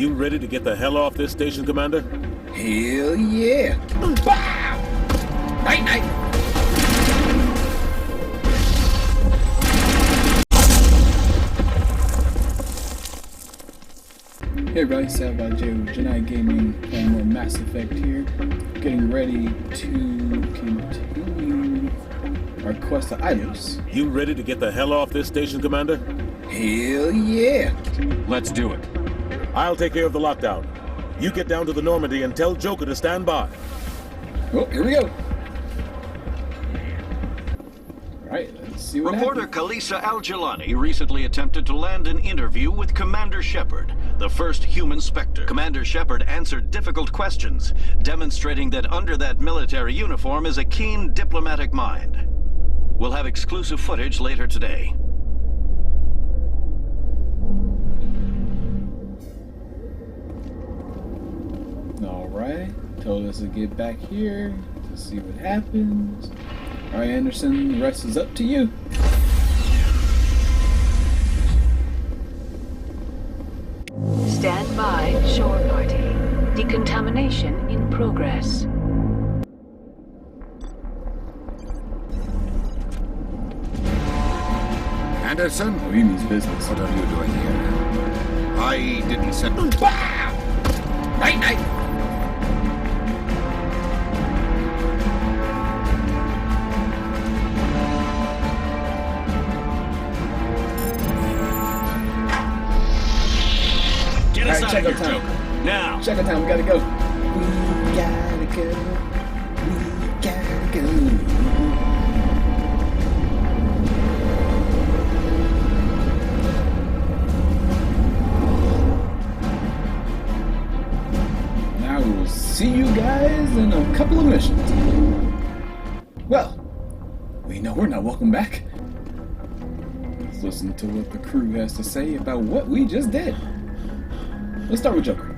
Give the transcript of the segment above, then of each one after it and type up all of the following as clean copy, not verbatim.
You ready to get the hell off this station, Commander? Hell yeah! Bow! Night night! Hey everybody, Sab by J with JEANAIS Gaming, playing more Mass Effect here. Getting ready to continue our quest to Ilos. You ready to get the hell off this station, Commander? Hell yeah! Let's do it. I'll take care of the lockdown. You get down to the Normandy and tell Joker to stand by. Oh, here we go. Alright, let's see what Reporter happens. Kalisa Al-Jalani recently attempted to land an interview with Commander Shepard, the first human Spectre. Commander Shepard answered difficult questions, demonstrating that under that military uniform is a keen diplomatic mind. We'll have exclusive footage later today. Alright, told us to get back here to see what happens. Alright, Anderson, the rest is up to you. Stand by, shore party. Decontamination in progress. Anderson? Oh, he means business. What are you doing here? I didn't send... Bow! Night night! Get us Alright, out of check here, out time. Joker. Now! Check out time, we gotta go. We gotta go. We gotta go. Now we'll see you guys in a couple of missions. Well, we know we're not welcome back. Let's listen to what the crew has to say about what we just did. Let's start with Joker.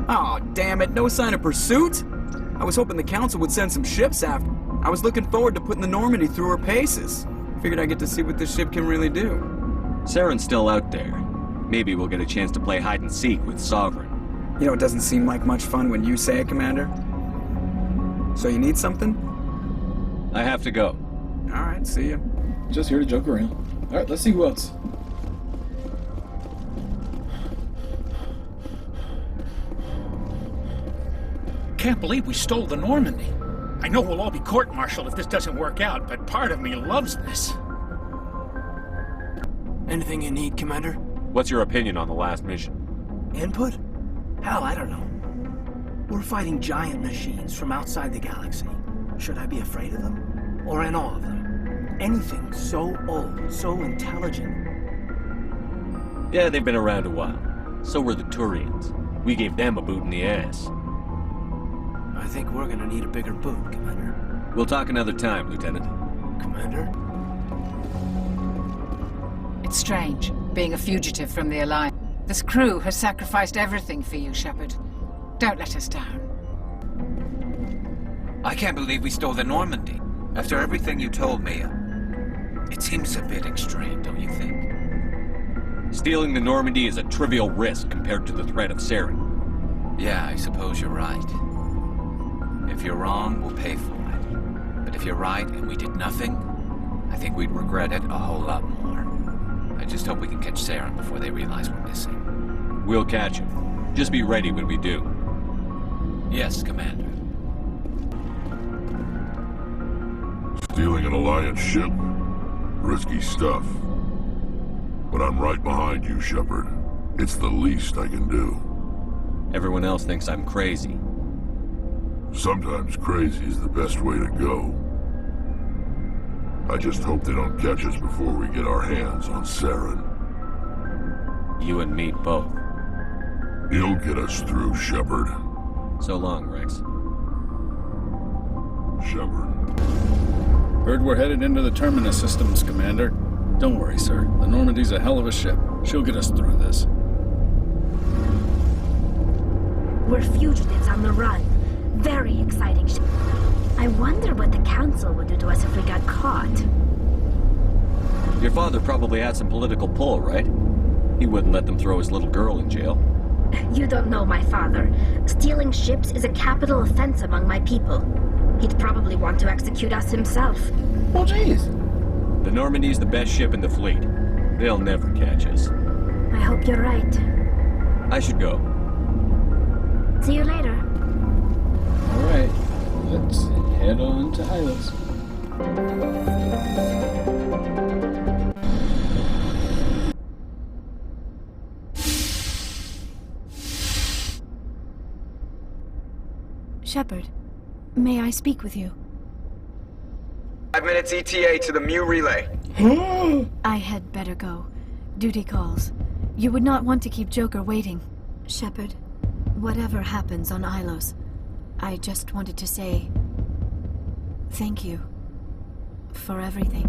Aw, damn it, no sign of pursuit? I was hoping the Council would send some ships after. I was looking forward to putting the Normandy through her paces. Figured I'd get to see what this ship can really do. Saren's still out there. Maybe we'll get a chance to play hide and seek with Sovereign. You know, it doesn't seem like much fun when you say it, Commander. So you need something? I have to go. Alright, see ya. Just here to joke around. Alright, let's see who else. Can't believe we stole the Normandy. I know we'll all be court-martialed if this doesn't work out, but part of me loves this. Anything you need, Commander? What's your opinion on the last mission? Input? Hell, I don't know. We're fighting giant machines from outside the galaxy. Should I be afraid of them? Or in awe of them? Anything so old, so intelligent. Yeah, they've been around a while. So were the Turians. We gave them a boot in the ass. I think we're gonna need a bigger boot, Commander. We'll talk another time, Lieutenant. Commander? It's strange, being a fugitive from the Alliance. This crew has sacrificed everything for you, Shepard. Don't let us down. I can't believe we stole the Normandy. After everything you told me, it seems a bit extreme, don't you think? Stealing the Normandy is a trivial risk compared to the threat of Saren. Yeah, I suppose you're right. If you're wrong, we'll pay for it. But if you're right and we did nothing, I think we'd regret it a whole lot more. I just hope we can catch Saren before they realize we're missing. We'll catch him. Just be ready when we do. Yes, Commander. Stealing an Alliance ship? Risky stuff. But I'm right behind you, Shepard. It's the least I can do. Everyone else thinks I'm crazy. Sometimes crazy is the best way to go. I just hope they don't catch us before we get our hands on Saren. You and me both. He'll get us through, Shepard. So long, Rex. Shepard. Heard we're headed into the Terminus systems, Commander. Don't worry, sir. The Normandy's a hell of a ship. She'll get us through this. We're fugitives on the run. Very exciting ship. I wonder what the Council would do to us if we got caught. Your father probably had some political pull, right? He wouldn't let them throw his little girl in jail. You don't know my father. Stealing ships is a capital offense among my people. He'd probably want to execute us himself. Oh, jeez. The Normandy's the best ship in the fleet. They'll never catch us. I hope you're right. I should go. See you later. Alright, let's head on to Ilos. Shepard, may I speak with you? 5 minutes ETA to the Mu relay. I had better go. Duty calls. You would not want to keep Joker waiting. Shepard, whatever happens on Ilos, I just wanted to say thank you for everything.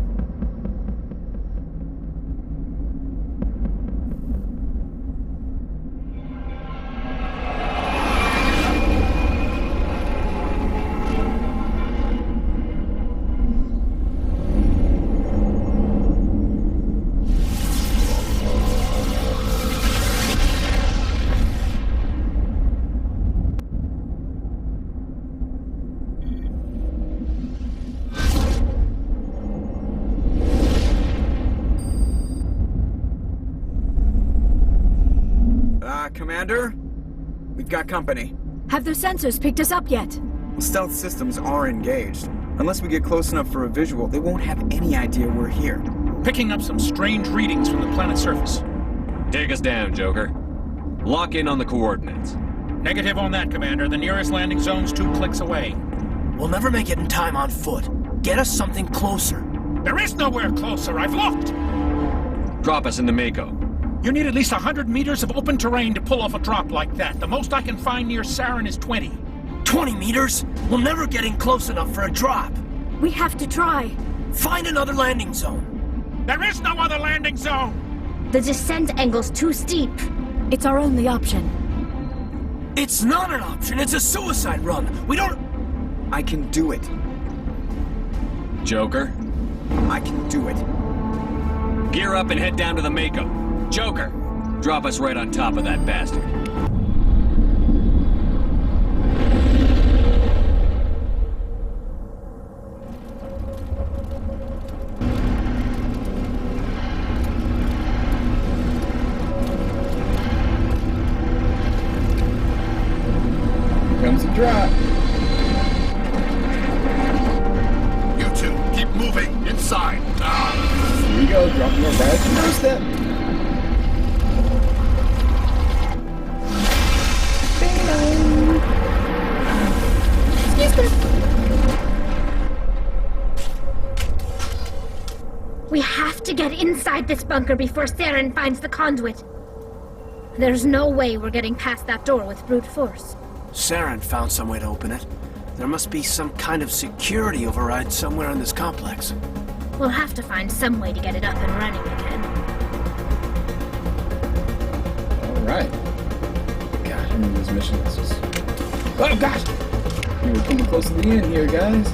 Commander? We've got company. Have their sensors picked us up yet? Stealth systems are engaged. Unless we get close enough for a visual, they won't have any idea we're here. Picking up some strange readings from the planet's surface. Take us down, Joker. Lock in on the coordinates. Negative on that, Commander. The nearest landing zone's 2 clicks away. We'll never make it in time on foot. Get us something closer. There is nowhere closer. I've looked. Drop us in the Mako. You need at least 100 meters of open terrain to pull off a drop like that. The most I can find near Saren is 20. 20 meters? We'll never get in close enough for a drop. We have to try. Find another landing zone. There is no other landing zone! The descent angle's too steep. It's our only option. It's not an option. It's a suicide run. We don't... I can do it. Joker? I can do it. Gear up and head down to the Mako. Joker, drop us right on top of that bastard. Here comes the drop. You two, keep moving inside. Here we go, dropping our right at the first step. We have to get inside this bunker before Saren finds the conduit. There's no way we're getting past that door with brute force. Saren found some way to open it. There must be some kind of security override somewhere in this complex. We'll have to find some way to get it up and running again. Alright. God, I remember this mission. This is... Oh, gosh! We're coming close to the end here, guys.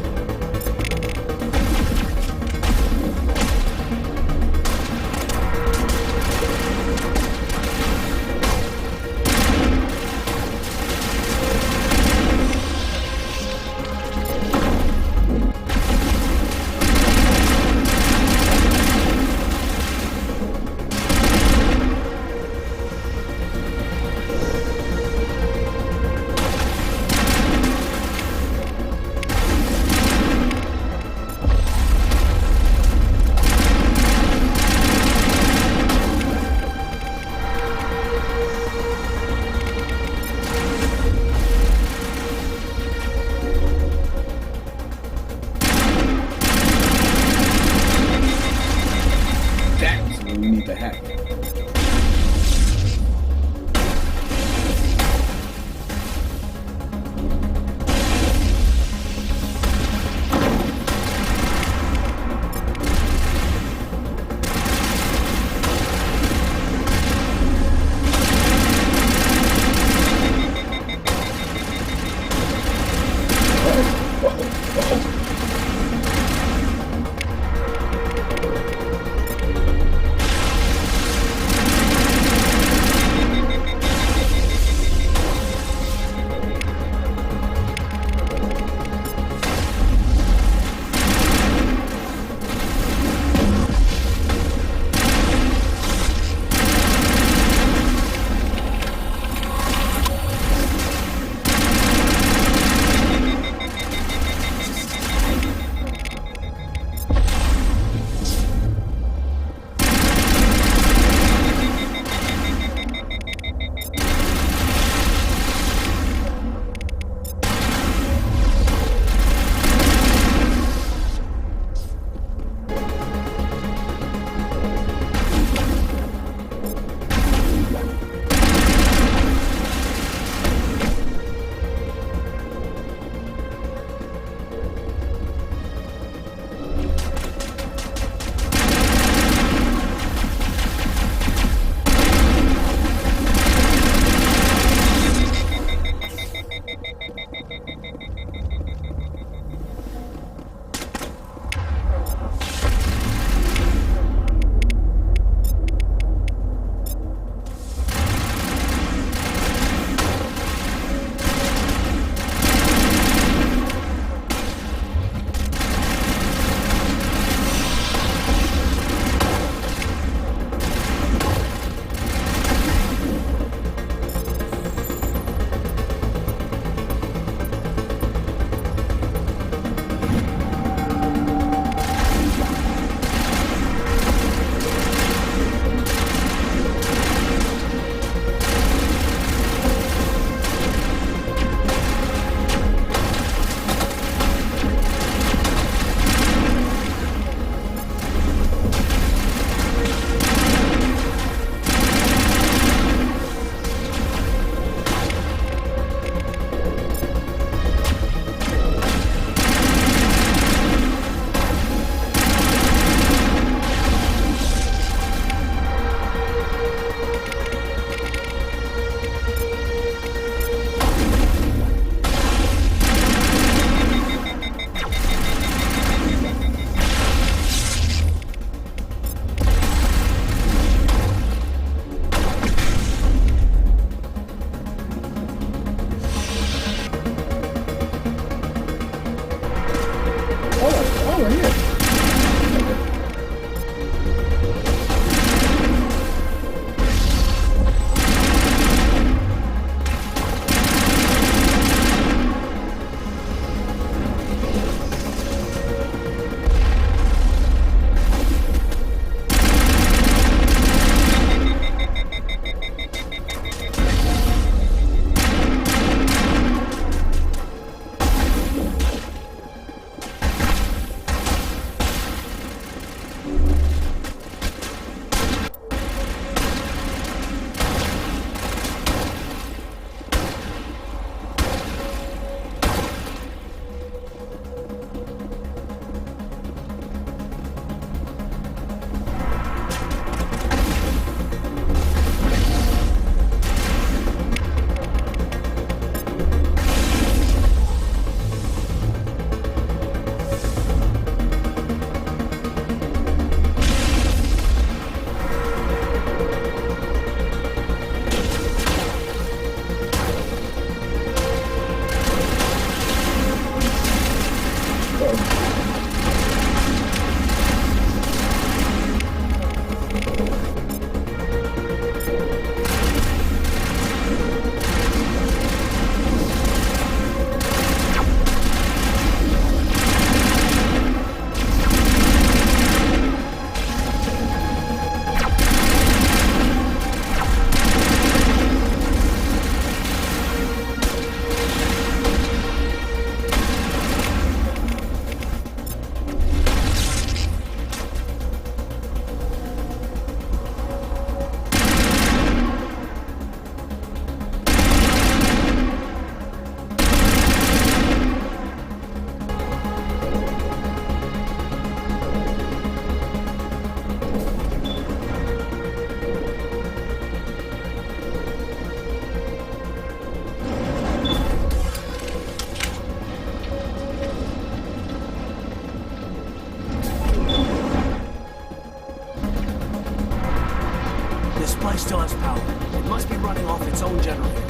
still has power. It must be running off its own generator.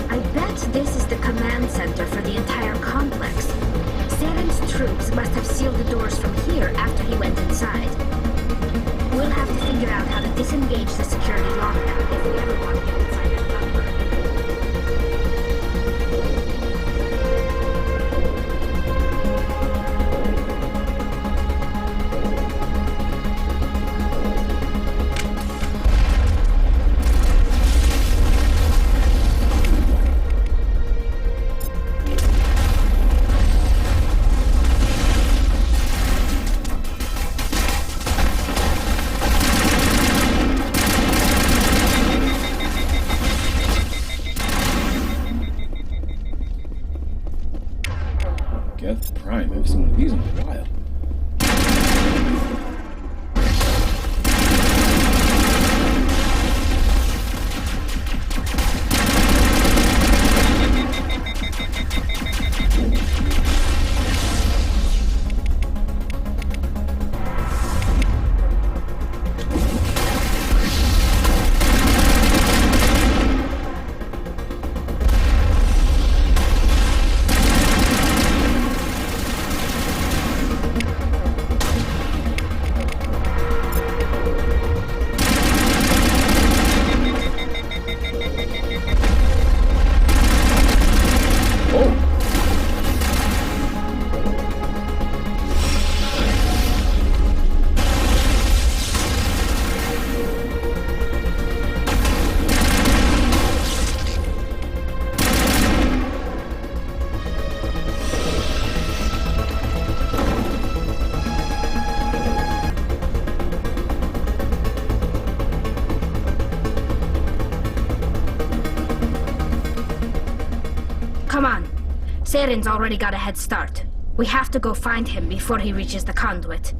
I bet this is the command center for the entire complex. Saren's troops must have sealed the doors from here after he went inside. We'll have to figure out how to disengage the security lockdown if we ever want to get inside his bunker. Geth Prime, I haven't seen one of these in a while. Come on. Saren's already got a head start. We have to go find him before he reaches the conduit.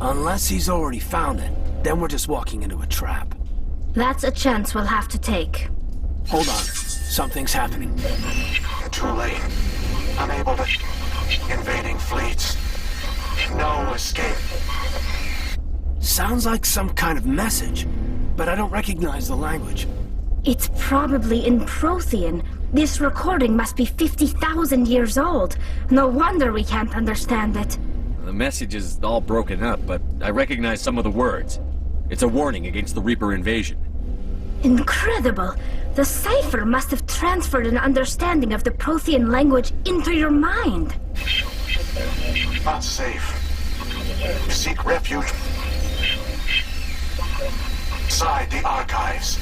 Unless he's already found it, then we're just walking into a trap. That's a chance we'll have to take. Hold on. Something's happening. Too late. Unable to... Invading fleets. No escape. Sounds like some kind of message, but I don't recognize the language. It's probably in Prothean. This recording must be 50,000 years old. No wonder we can't understand it. The message is all broken up, but I recognize some of the words. It's a warning against the Reaper invasion. Incredible! The cipher must have transferred an understanding of the Prothean language into your mind. Not safe. Seek refuge inside the archives.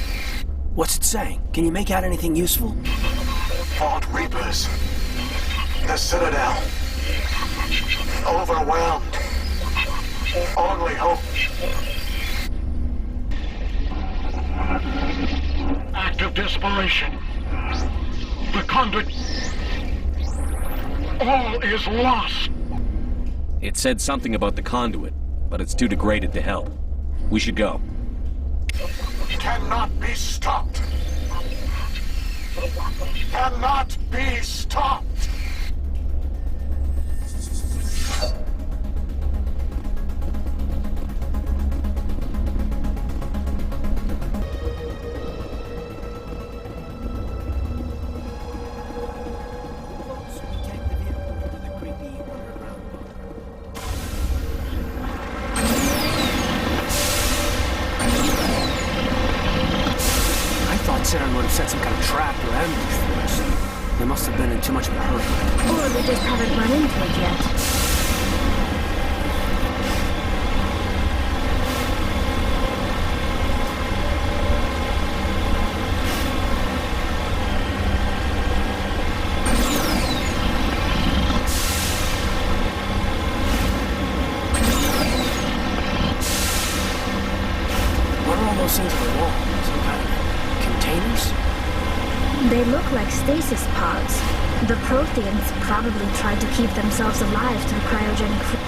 What's it saying? Can you make out anything useful? Fought Reapers. The Citadel. Overwhelmed. Only hope. Act of desperation. The conduit. All is lost. It said something about the conduit, but it's too degraded to help. We should go. Cannot be stopped. Cannot be stopped. Saren would have set some kind of trap or ambush for us. They must have been in too much of a hurry. Or they just haven't run into it yet. What are all those things on the wall? Some kind of containers? They look like stasis pods. The Protheans probably tried to keep themselves alive through cryogenic food.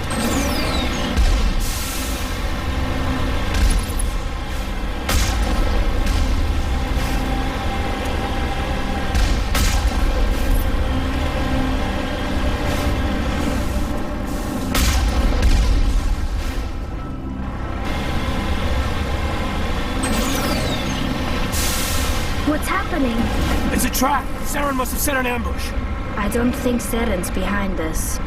What's happening? It's a trap! Saren must have set an ambush! I don't think Saren's behind this.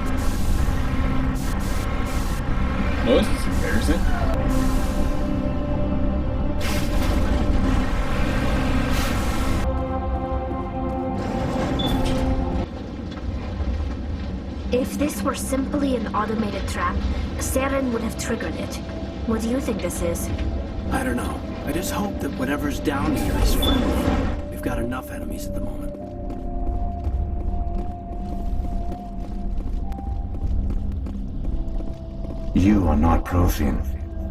Well, this is embarrassing. If this were simply an automated trap, Saren would have triggered it. What do you think this is? I don't know. I just hope that whatever's down here is friendly. We've got enough enemies at the moment. You are not Prothean,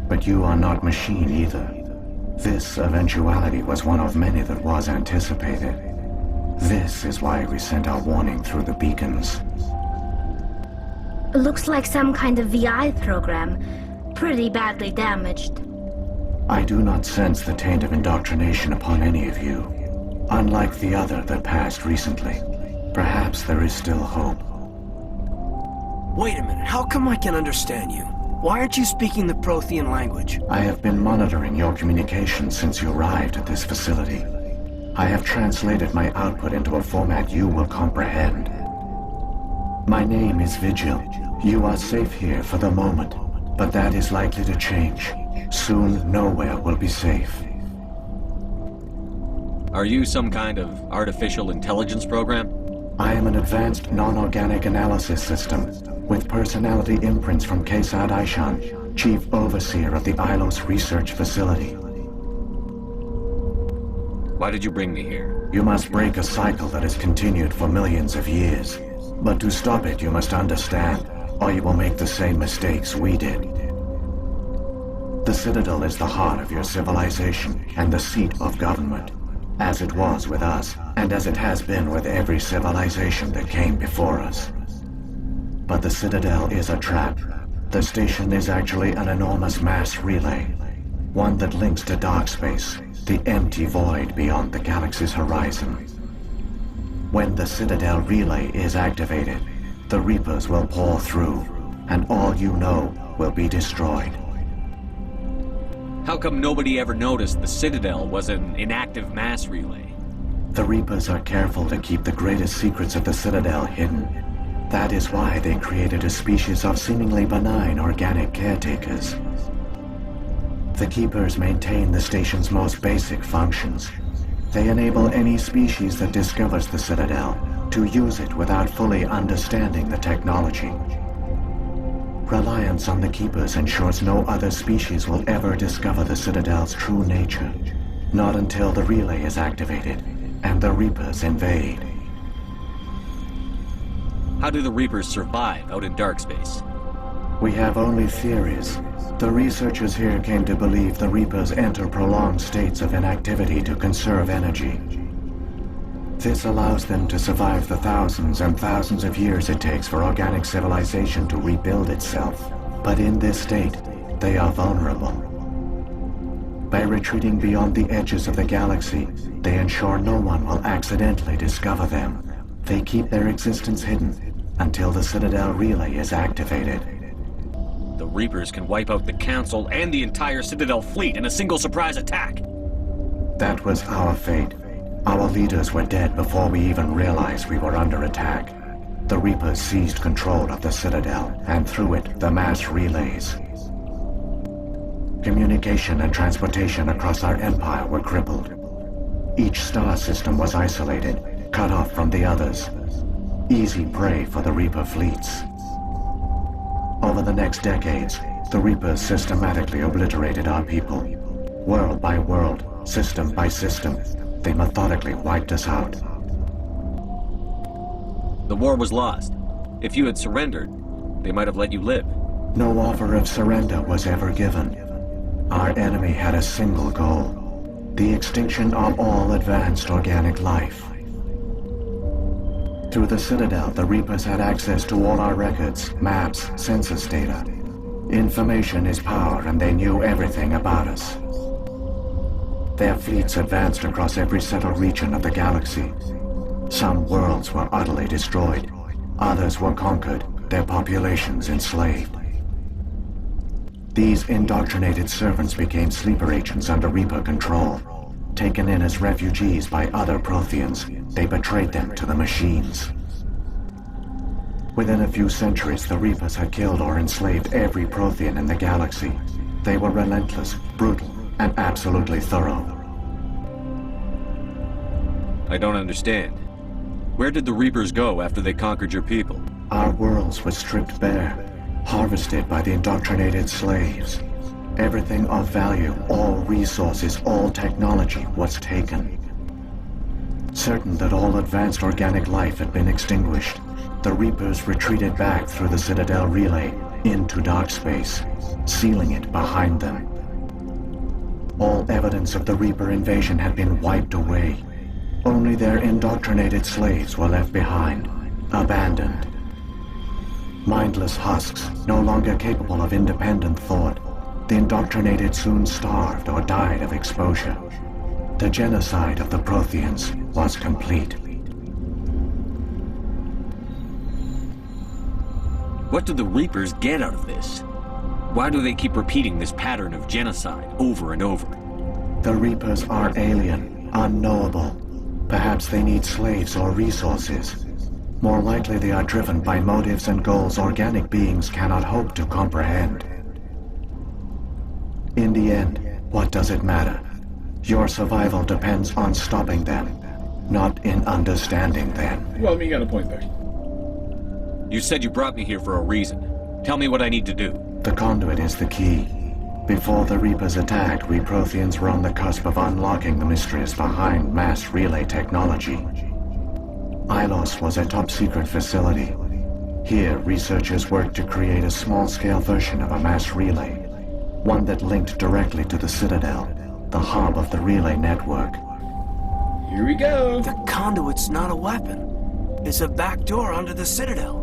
but you are not machine either. This eventuality was one of many that was anticipated. This is why we sent our warning through the beacons. Looks like some kind of VI program. Pretty badly damaged. I do not sense the taint of indoctrination upon any of you. Unlike the other that passed recently. Perhaps there is still hope. Wait a minute, how come I can understand you? Why aren't you speaking the Prothean language? I have been monitoring your communications since you arrived at this facility. I have translated my output into a format you will comprehend. My name is Vigil. You are safe here for the moment, but that is likely to change. Soon, nowhere will be safe. Are you some kind of artificial intelligence program? I am an advanced non-organic analysis system with personality imprints from Kesad Aishan, Chief Overseer of the Ilos Research Facility. Why did you bring me here? You must break a cycle that has continued for millions of years. But to stop it, you must understand, or you will make the same mistakes we did. The Citadel is the heart of your civilization and the seat of government, as it was with us, and as it has been with every civilization that came before us. But the Citadel is a trap. The station is actually an enormous mass relay, one that links to dark space, the empty void beyond the galaxy's horizon. When the Citadel relay is activated, the Reapers will pour through, and all you know will be destroyed. How come nobody ever noticed the Citadel was an inactive mass relay? The Reapers are careful to keep the greatest secrets of the Citadel hidden. That is why they created a species of seemingly benign organic caretakers. The Keepers maintain the station's most basic functions. They enable any species that discovers the Citadel to use it without fully understanding the technology. Reliance on the Keepers ensures no other species will ever discover the Citadel's true nature. Not until the relay is activated and the Reapers invade. How do the Reapers survive out in dark space? We have only theories. The researchers here came to believe the Reapers enter prolonged states of inactivity to conserve energy. This allows them to survive the thousands and thousands of years it takes for organic civilization to rebuild itself. But in this state, they are vulnerable. By retreating beyond the edges of the galaxy, they ensure no one will accidentally discover them. They keep their existence hidden until the Citadel relay is activated. The Reapers can wipe out the Council and the entire Citadel fleet in a single surprise attack. That was our fate. Our leaders were dead before we even realized we were under attack. The Reapers seized control of the Citadel, and through it, the mass relays. Communication and transportation across our empire were crippled. Each star system was isolated, cut off from the others. Easy prey for the Reaper fleets. Over the next decades, the Reapers systematically obliterated our people. World by world, system by system, they methodically wiped us out. The war was lost. If you had surrendered, they might have let you live. No offer of surrender was ever given. Our enemy had a single goal: the extinction of all advanced organic life. Through the Citadel, the Reapers had access to all our records, maps, census data. Information is power, and they knew everything about us. Their fleets advanced across every settled region of the galaxy. Some worlds were utterly destroyed. Others were conquered, their populations enslaved. These indoctrinated servants became sleeper agents under Reaper control. Taken in as refugees by other Protheans, they betrayed them to the machines. Within a few centuries, the Reapers had killed or enslaved every Prothean in the galaxy. They were relentless, brutal, and absolutely thorough. I don't understand. Where did the Reapers go after they conquered your people? Our worlds were stripped bare, harvested by the indoctrinated slaves. Everything of value, all resources, all technology was taken. Certain that all advanced organic life had been extinguished, the Reapers retreated back through the Citadel relay into dark space, sealing it behind them. All evidence of the Reaper invasion had been wiped away. Only their indoctrinated slaves were left behind, abandoned. Mindless husks, no longer capable of independent thought, the indoctrinated soon starved or died of exposure. The genocide of the Protheans was complete. What do the Reapers get out of this? Why do they keep repeating this pattern of genocide over and over? The Reapers are alien, unknowable. Perhaps they need slaves or resources. More likely they are driven by motives and goals organic beings cannot hope to comprehend. In the end, what does it matter? Your survival depends on stopping them, not in understanding them. Well, I mean, you got a point there. You said you brought me here for a reason. Tell me what I need to do. The conduit is the key. Before the Reapers attacked, we Protheans were on the cusp of unlocking the mysteries behind mass relay technology. Ilos was a top-secret facility. Here, researchers worked to create a small-scale version of a mass relay, one that linked directly to the Citadel, the hub of the relay network. Here we go. The conduit's not a weapon. It's a back door under the Citadel.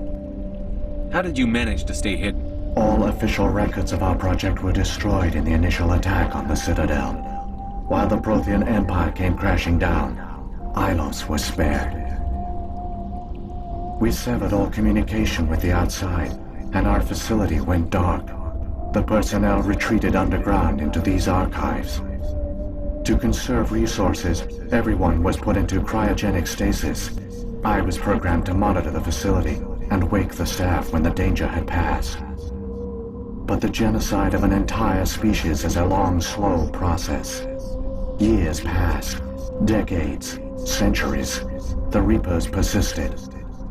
How did you manage to stay hidden? All official records of our project were destroyed in the initial attack on the Citadel. While the Prothean Empire came crashing down, Ilos was spared. We severed all communication with the outside, and our facility went dark. The personnel retreated underground into these archives. To conserve resources, everyone was put into cryogenic stasis. I was programmed to monitor the facility and wake the staff when the danger had passed. But the genocide of an entire species is a long, slow process. Years passed, decades, centuries. The Reapers persisted,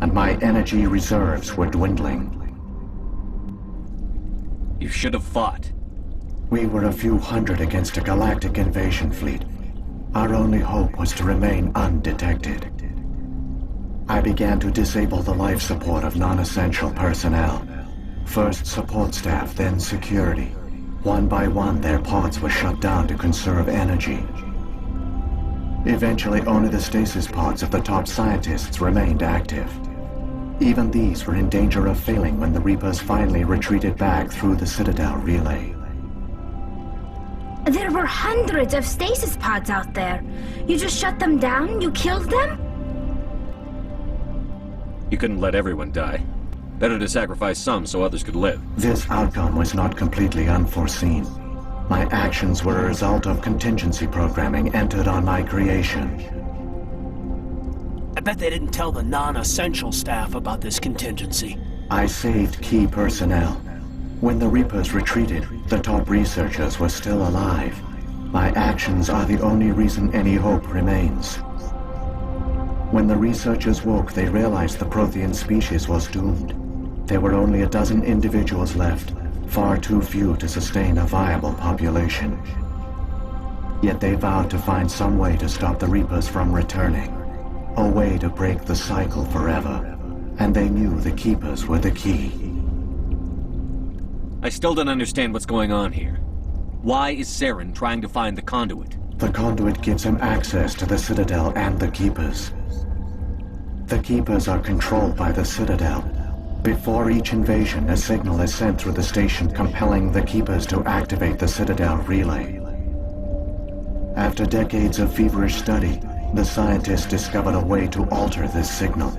and my energy reserves were dwindling. You should have fought. We were a few hundred against a galactic invasion fleet. Our only hope was to remain undetected. I began to disable the life support of non-essential personnel. First support staff, then security. One by one, their pods were shut down to conserve energy. Eventually, only the stasis pods of the top scientists remained active. Even these were in danger of failing when the Reapers finally retreated back through the Citadel relay. There were hundreds of stasis pods out there. You just shut them down? You killed them? You couldn't let everyone die. Better to sacrifice some so others could live. This outcome was not completely unforeseen. My actions were a result of contingency programming entered on my creation. I bet they didn't tell the non-essential staff about this contingency. I saved key personnel. When the Reapers retreated, the top researchers were still alive. My actions are the only reason any hope remains. When the researchers woke, they realized the Prothean species was doomed. There were only a dozen individuals left, far too few to sustain a viable population. Yet they vowed to find some way to stop the Reapers from returning. A way to break the cycle forever. And they knew the Keepers were the key. I still don't understand what's going on here. Why is Saren trying to find the conduit? The conduit gives him access to the Citadel and the Keepers. The Keepers are controlled by the Citadel. Before each invasion, a signal is sent through the station compelling the Keepers to activate the Citadel relay. After decades of feverish study, the scientists discovered a way to alter this signal.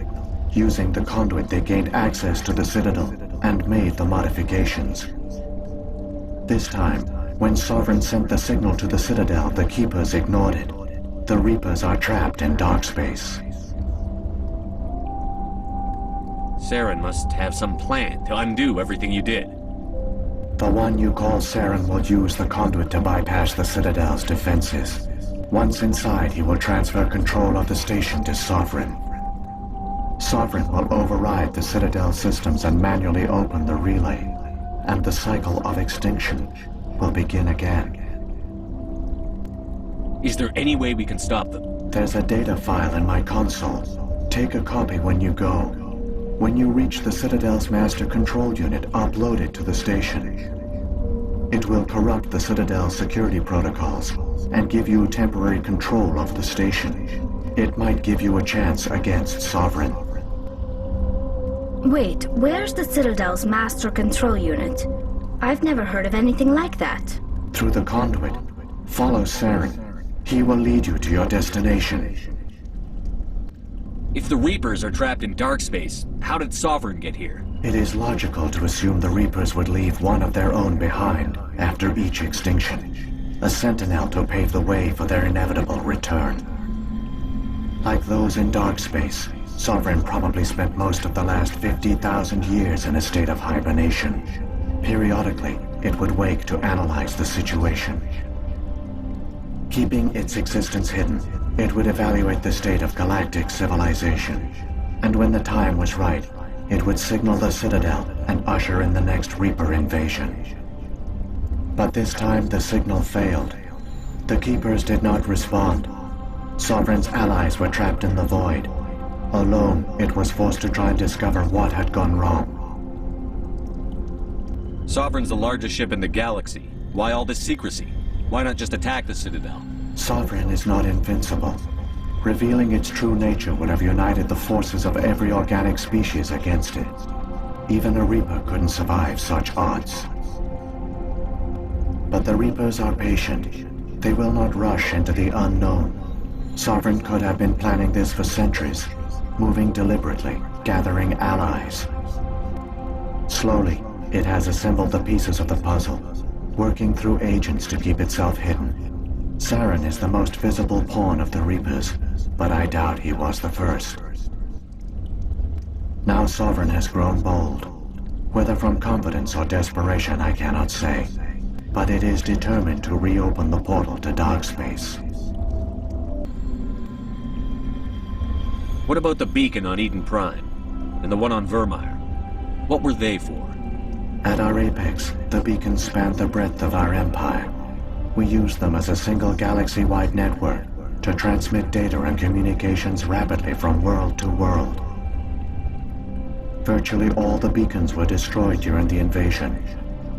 Using the conduit, they gained access to the Citadel and made the modifications. This time, when Sovereign sent the signal to the Citadel, the Keepers ignored it. The Reapers are trapped in dark space. Saren must have some plan to undo everything you did. The one you call Saren will use the conduit to bypass the Citadel's defenses. Once inside, he will transfer control of the station to Sovereign. Sovereign will override the Citadel systems and manually open the relay, and the cycle of extinction will begin again. Is there any way we can stop them? There's a data file in my console. Take a copy when you go. When you reach the Citadel's master control unit, upload it to the station. It will corrupt the Citadel's security protocols and give you temporary control of the station. It might give you a chance against Sovereign. Wait, where's the Citadel's master control unit? I've never heard of anything like that. Through the conduit. Follow Saren. He will lead you to your destination. If the Reapers are trapped in dark space, how did Sovereign get here? It is logical to assume the Reapers would leave one of their own behind after each extinction. A sentinel to pave the way for their inevitable return. Like those in dark space, Sovereign probably spent most of the last 50,000 years in a state of hibernation. Periodically, it would wake to analyze the situation. Keeping its existence hidden, it would evaluate the state of galactic civilization. And when the time was right, it would signal the Citadel and usher in the next Reaper invasion. But this time the signal failed. The Keepers did not respond. Sovereign's allies were trapped in the void. Alone, it was forced to try and discover what had gone wrong. Sovereign's the largest ship in the galaxy. Why all this secrecy? Why not just attack the Citadel? Sovereign is not invincible. Revealing its true nature would have united the forces of every organic species against it. Even a Reaper couldn't survive such odds. But the Reapers are patient. They will not rush into the unknown. Sovereign could have been planning this for centuries, moving deliberately, gathering allies. Slowly, it has assembled the pieces of the puzzle, working through agents to keep itself hidden. Saren is the most visible pawn of the Reapers, but I doubt he was the first. Now Sovereign has grown bold. Whether from confidence or desperation, I cannot say. But it is determined to reopen the portal to dark space. What about the beacon on Eden Prime? And the one on Vermeer? What were they for? At our apex, the beacons spanned the breadth of our empire. We used them as a single galaxy-wide network to transmit data and communications rapidly from world to world. Virtually all the beacons were destroyed during the invasion,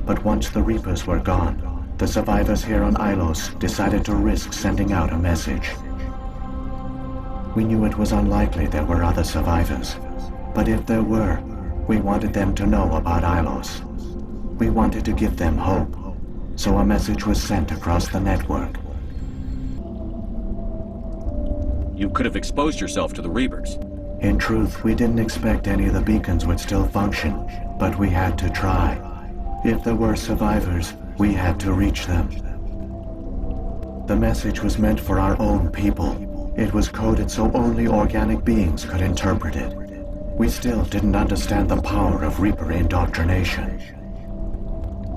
but once the Reapers were gone, the survivors here on Ilos decided to risk sending out a message. We knew it was unlikely there were other survivors, but if there were, we wanted them to know about Ilos. We wanted to give them hope, so a message was sent across the network. You could have exposed yourself to the Reapers. In truth, we didn't expect any of the beacons would still function, but we had to try. If there were survivors, we had to reach them. The message was meant for our own people. It was coded so only organic beings could interpret it. We still didn't understand the power of Reaper indoctrination.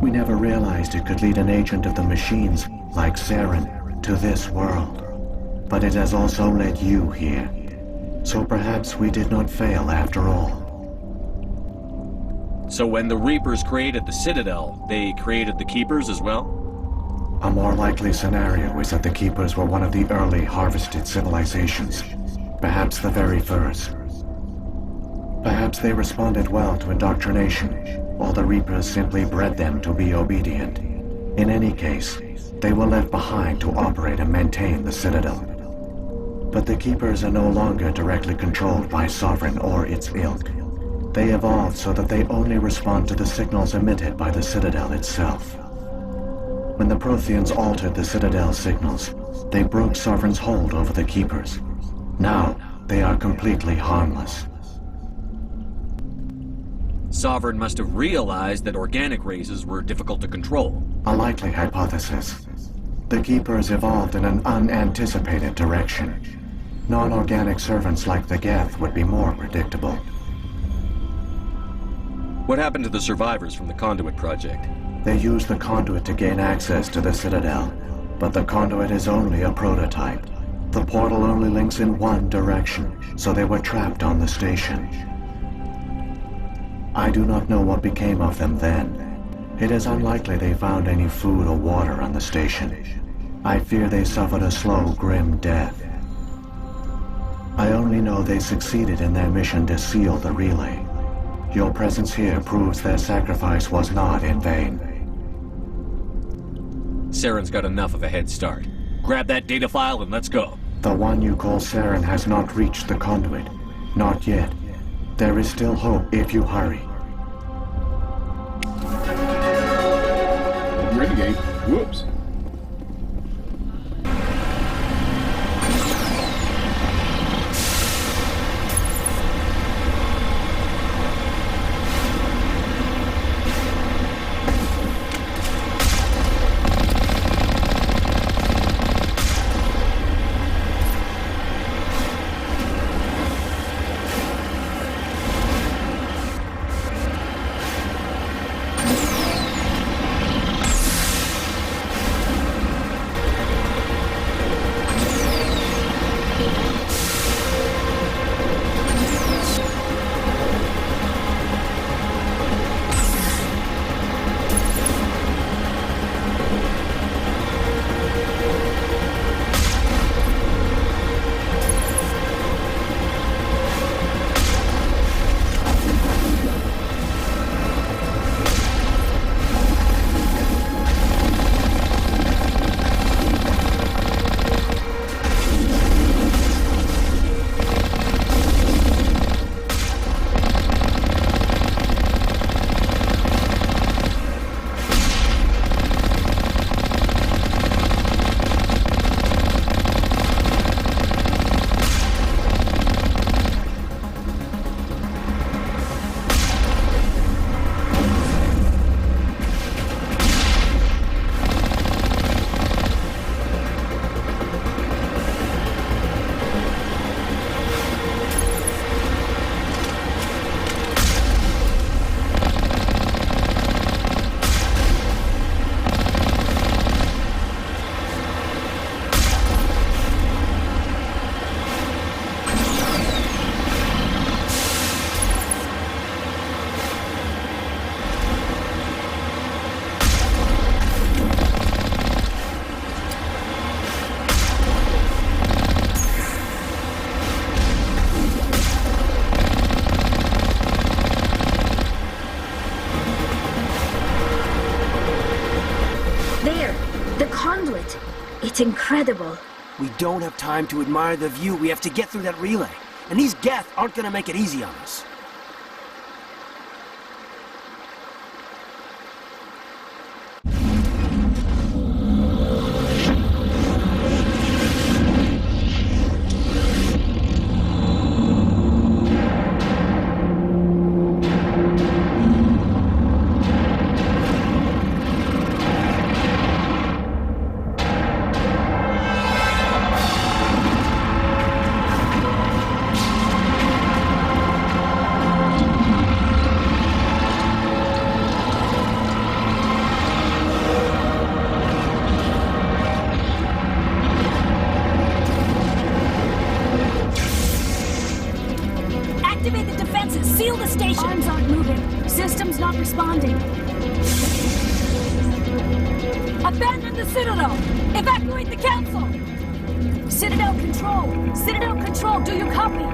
We never realized it could lead an agent of the machines, like Saren, to this world. But it has also led you here. So perhaps we did not fail after all. So when the Reapers created the Citadel, they created the Keepers as well? A more likely scenario is that the Keepers were one of the early harvested civilizations. Perhaps the very first. Perhaps they responded well to indoctrination, or the Reapers simply bred them to be obedient. In any case, they were left behind to operate and maintain the Citadel. But the Keepers are no longer directly controlled by Sovereign or its ilk. They evolved so that they only respond to the signals emitted by the Citadel itself. When the Protheans altered the Citadel's signals, they broke Sovereign's hold over the Keepers. Now, they are completely harmless. Sovereign must have realized that organic races were difficult to control. A likely hypothesis. The Keepers evolved in an unanticipated direction. Non-organic servants like the Geth would be more predictable. What happened to the survivors from the Conduit project? They used the Conduit to gain access to the Citadel, but the Conduit is only a prototype. The portal only links in one direction, so they were trapped on the station. I do not know what became of them then. It is unlikely they found any food or water on the station. I fear they suffered a slow, grim death. I only know they succeeded in their mission to seal the relay. Your presence here proves their sacrifice was not in vain. Saren's got enough of a head start. Grab that data file and let's go. The one you call Saren has not reached the Conduit. Not yet. There is still hope if you hurry. Renegade. Whoops. It's incredible. We don't have time to admire the view. We have to get through that relay. And these Geth aren't gonna make it easy on us. Abandon the Citadel! Evacuate the Council! Citadel Control, do you copy?